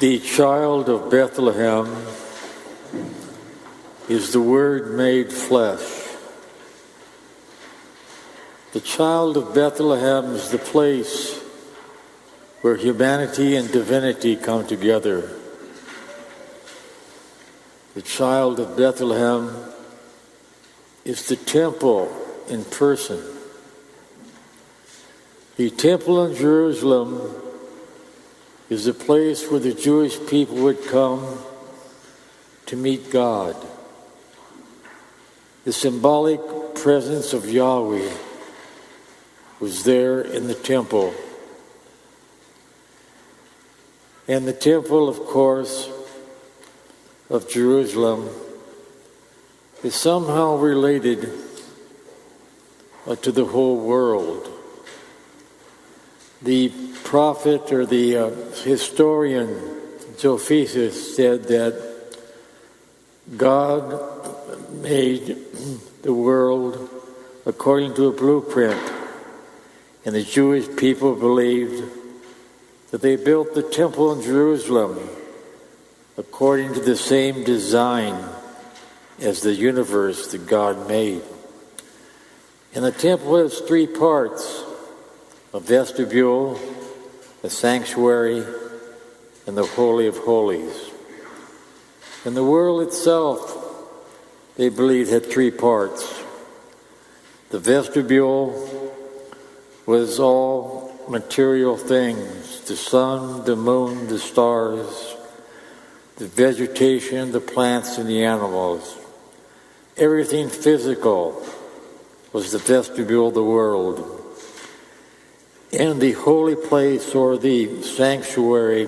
The Child of Bethlehem is the Word made flesh. The Child of Bethlehem is the place where humanity and divinity come together. The Child of Bethlehem is the temple in person. The temple in Jerusalem is the place where the Jewish people would come to meet God. The symbolic presence of Yahweh was there in the temple. And the temple, of course, of Jerusalem is somehow related to the whole world. The prophet or the historian Josephus said that God made the world according to a blueprint, and the Jewish people believed that they built the temple in Jerusalem according to the same design as the universe that God made. And the temple has three parts: a vestibule, a sanctuary, and the Holy of Holies. And the world itself, they believed, had three parts. The vestibule was all material things: the sun, the moon, the stars, the vegetation, the plants, and the animals. Everything physical was the vestibule of the world. And the holy place, or the sanctuary,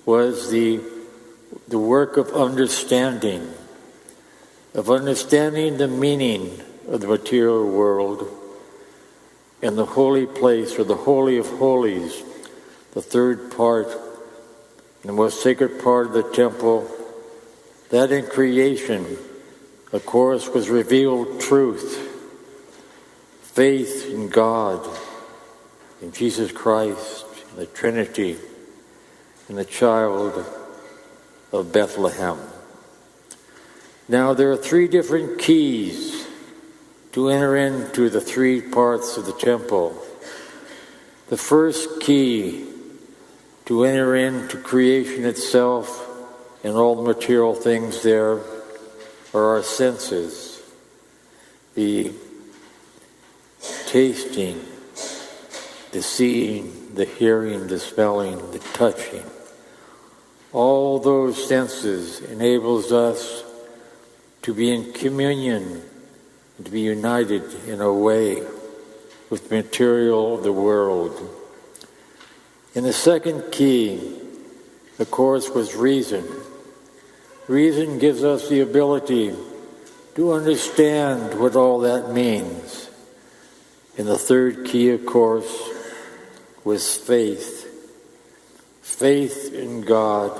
was the work of understanding the meaning of the material world. And the holy place, or the Holy of Holies, the third part, the most sacred part of the temple, that in creation, of course, was revealed truth, faith in God, in Jesus Christ, in the Trinity, in the Child of Bethlehem. Now, there are three different keys to enter into the three parts of the temple. The first key to enter into creation itself and all the material things there are our senses. The tasting, the seeing, the hearing, the smelling, the touching. All those senses enables us to be in communion and to be united in a way with the material of the world. And the second key, of course, was reason. Reason gives us the ability to understand what all that means. And the third key, of course, was faith. Faith in God.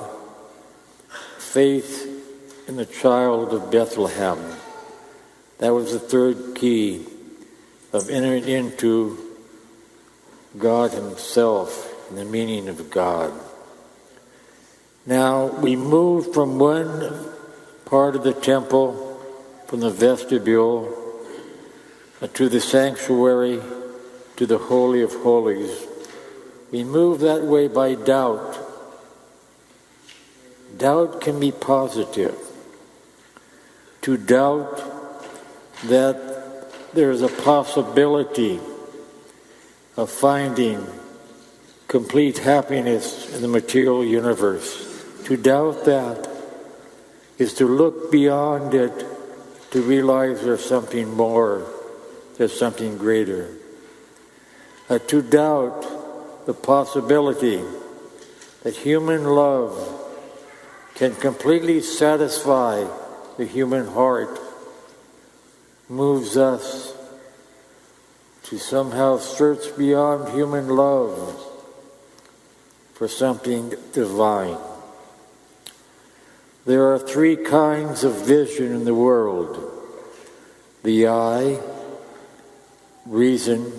Faith in the Child of Bethlehem. That was the third key of entering into God Himself and the meaning of God. Now, we move from one part of the temple, from the vestibule, to the sanctuary, to the Holy of Holies. We move that way by doubt. Doubt can be positive. To doubt that there is a possibility of finding complete happiness in the material universe. To doubt that is to look beyond it, to realize there's something more, there's something greater. To doubt the possibility that human love can completely satisfy the human heart moves us to somehow search beyond human love for something divine. There are three kinds of vision in the world: the eye, reason,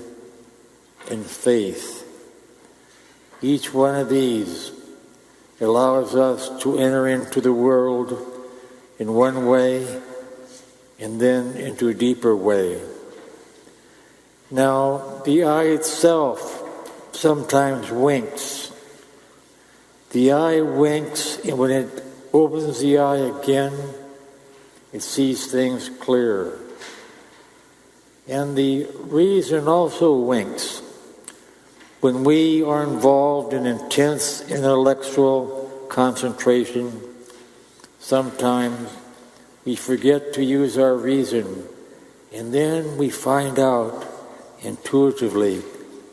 and faith. Each one of these allows us to enter into the world in one way and then into a deeper way. Now, the eye itself sometimes winks. The eye winks, and when it opens the eye again, it sees things clear. And the reason also winks. When we are involved in intense intellectual concentration, sometimes we forget to use our reason, and then we find out intuitively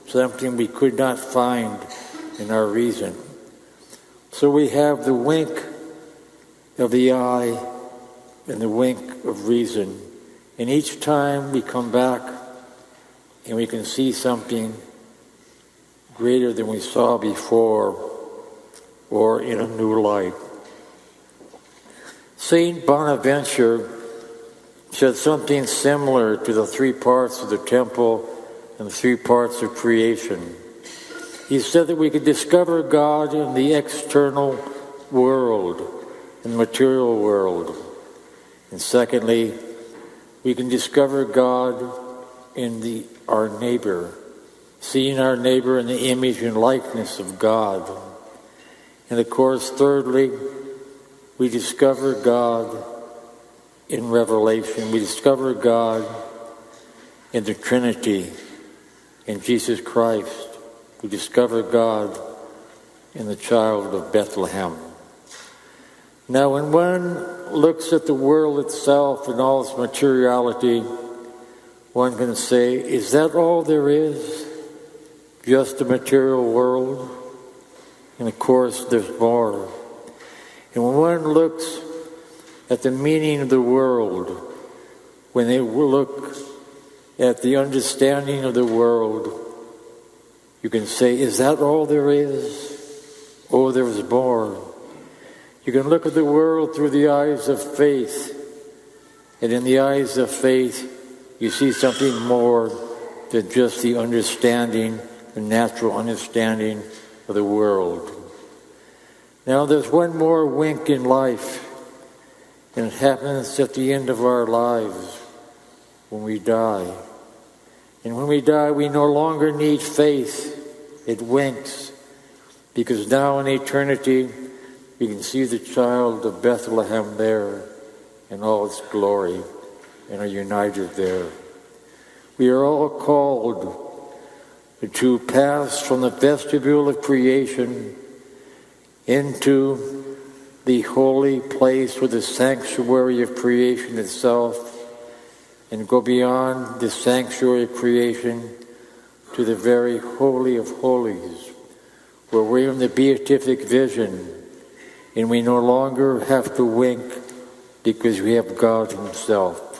something we could not find in our reason. So we have the wink of the eye and the wink of reason. And each time we come back and we can see something greater than we saw before or in a new light. Saint Bonaventure said something similar to the three parts of the temple and the three parts of creation. He said that we could discover God in the external world, in the material world. And secondly, we can discover God in our neighbor, seeing our neighbor in the image and likeness of God. And of course, thirdly, we discover God in Revelation. We discover God in the Trinity, in Jesus Christ. We discover God in the Child of Bethlehem. Now, when one looks at the world itself and all its materiality, one can say, is that all there is? Just the material world? And of course, there's more. And when one looks at the meaning of the world, when they look at the understanding of the world, you can say, is that all there is? Oh, there's more. You can look at the world through the eyes of faith, and in the eyes of faith, you see something more than just the understanding, the natural understanding of the world. Now, there's one more wink in life, and it happens at the end of our lives when we die. And when we die, we no longer need faith. It winks, because now in eternity, we can see the Child of Bethlehem there in all its glory and are united there. We are all called to pass from the vestibule of creation into the holy place or the sanctuary of creation itself, and go beyond the sanctuary of creation to the very holy of holies, where we're in the beatific vision, and we no longer have to wink because we have God Himself.